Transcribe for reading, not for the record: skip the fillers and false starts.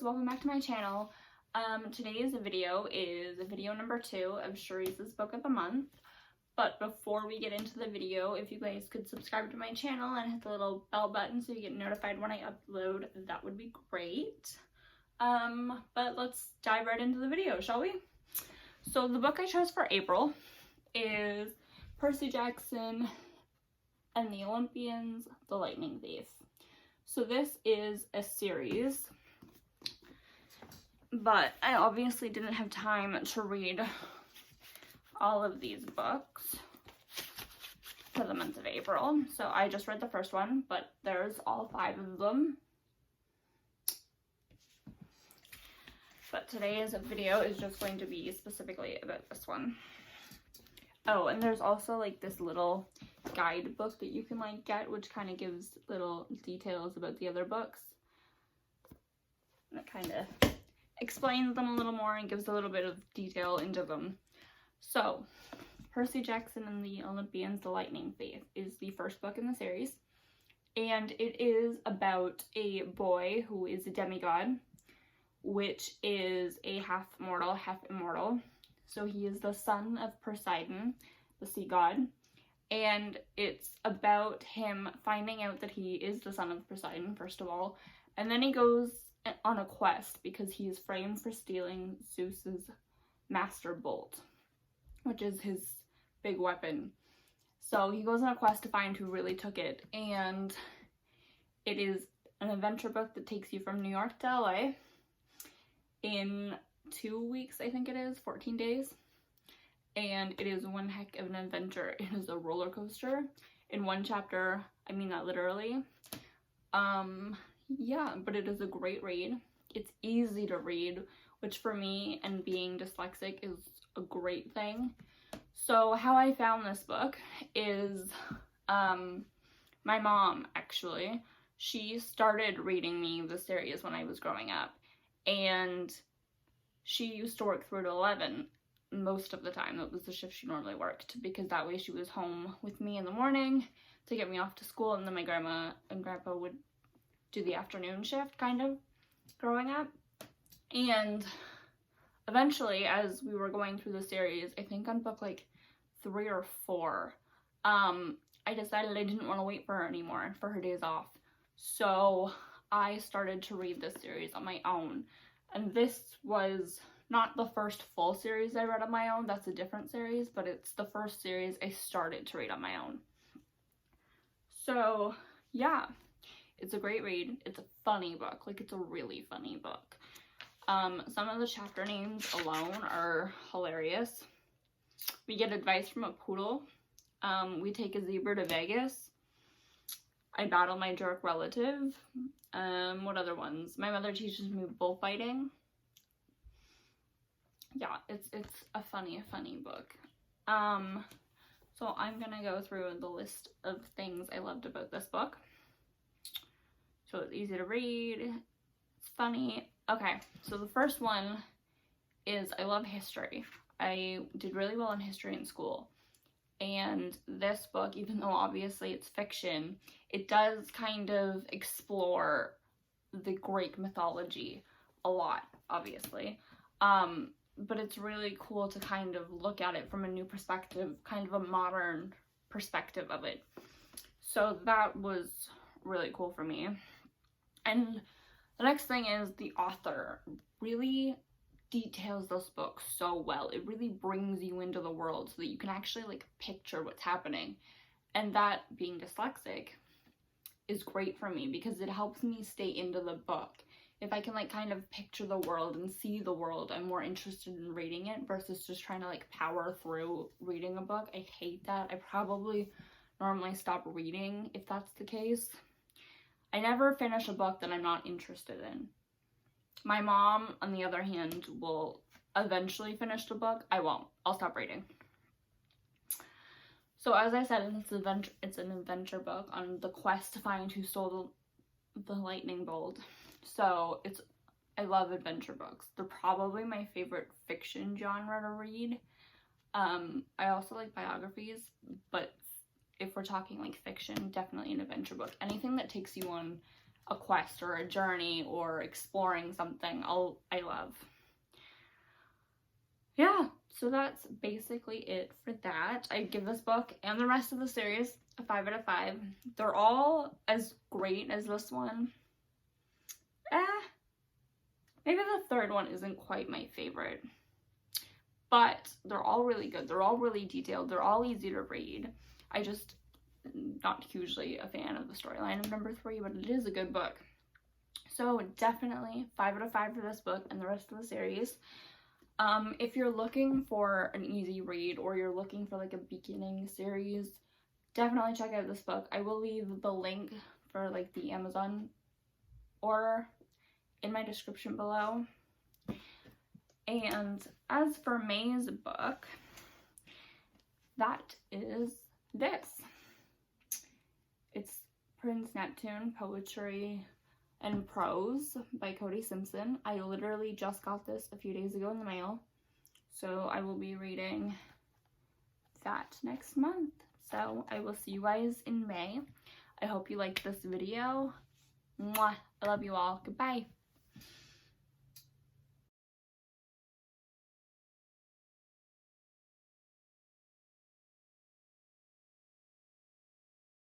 welcome back to my channel. Today's video is video number 2 of Charyssa's book of the month. But before we get into the video, if you guys could subscribe to my channel and hit the little bell button so you get notified when I upload, that would be great. But let's dive right into the video, shall we? So the book I chose for April is Percy Jackson and the Olympians, The Lightning Thief. So this is a series, but I obviously didn't have time to read all of these books for the month of April, so I just read the first one, but there's all 5 of them. But today's video is just going to be specifically about this one. Oh, and there's also like this little guidebook that you can like get, which kind of gives little details about the other books. And it kind of explains them a little more and gives a little bit of detail into them. So, Percy Jackson and the Olympians, The Lightning Thief is the first book in the series. And it is about a boy who is a demigod, which is a half mortal, half immortal. So he is the son of Poseidon, the sea god, and it's about him finding out that he is the son of Poseidon, first of all, and then he goes on a quest because he is framed for stealing Zeus's master bolt, which is his big weapon. So he goes on a quest to find who really took it, and it is an adventure book that takes you from New York to LA in 2 weeks, I think it is, 14 days. And it is one heck of an adventure. It is a roller coaster. In one chapter, I mean that literally. Yeah, but it is a great read. It's easy to read, which for me and being dyslexic is a great thing. So how I found this book is my mom, actually. She started reading me the series when I was growing up. And she used to work through to 11 most of the time. That was the shift she normally worked, because that way she was home with me in the morning to get me off to school, and then my grandma and grandpa would do the afternoon shift, kind of, growing up. And eventually, as we were going through the series, I think on book like 3 or 4, I decided I didn't want to wait for her anymore, for her days off. So I started to read this series on my own. And this was not the first full series I read on my own. That's a different series, but it's the first series I started to read on my own. So, yeah, it's a great read. It's a funny book. Like, it's a really funny book. Some of the chapter names alone are hilarious. We get advice from a poodle. We take a zebra to Vegas. I battle my jerk relative. What other ones? My mother teaches me bullfighting. Yeah, it's a funny book. So I'm gonna go through the list of things I loved about this book. So it's easy to read, it's funny. Okay, so the first one is I love history. I did really well in history in school. And this book, even though obviously it's fiction, it does kind of explore the Greek mythology a lot, obviously. But it's really cool to kind of look at it from a new perspective, kind of a modern perspective of it. So that was really cool for me. And the next thing is the author really details this book so well. It really brings you into the world so that you can actually like picture what's happening. And that, being dyslexic, is great for me because it helps me stay into the book. If I can like kind of picture the world and see the world, I'm more interested in reading it versus just trying to like power through reading a book. I hate that. I probably normally stop reading if that's the case. I never finish a book that I'm not interested in. My mom, on the other hand, will eventually finish the book. I won't. I'll stop reading. So as I said, it's an adventure book on the quest to find who stole the lightning bolt. So I love adventure books. They're probably my favorite fiction genre to read. I also like biographies, but if we're talking like fiction, definitely an adventure book. Anything that takes you on a quest or a journey or exploring something, I love. Yeah, so that's basically it for that. I give this book and the rest of the series a 5 out of 5. They're all as great as this one. Maybe the third one isn't quite my favorite. But they're all really good. They're all really detailed. They're all easy to read. I just not hugely a fan of the storyline of number 3, but it is a good book. So definitely 5 out of 5 for this book and the rest of the series. If you're looking for an easy read or you're looking for like a beginning series, definitely check out this book. I will leave the link for like the Amazon order in my description below. And as for May's book, that is this. It's Prince Neptune, Poetry and Prose by Cody Simpson. I literally just got this a few days ago in the mail, so I will be reading that next month. So I will see you guys in May. I hope you liked this video. Mwah! I love you all. Goodbye.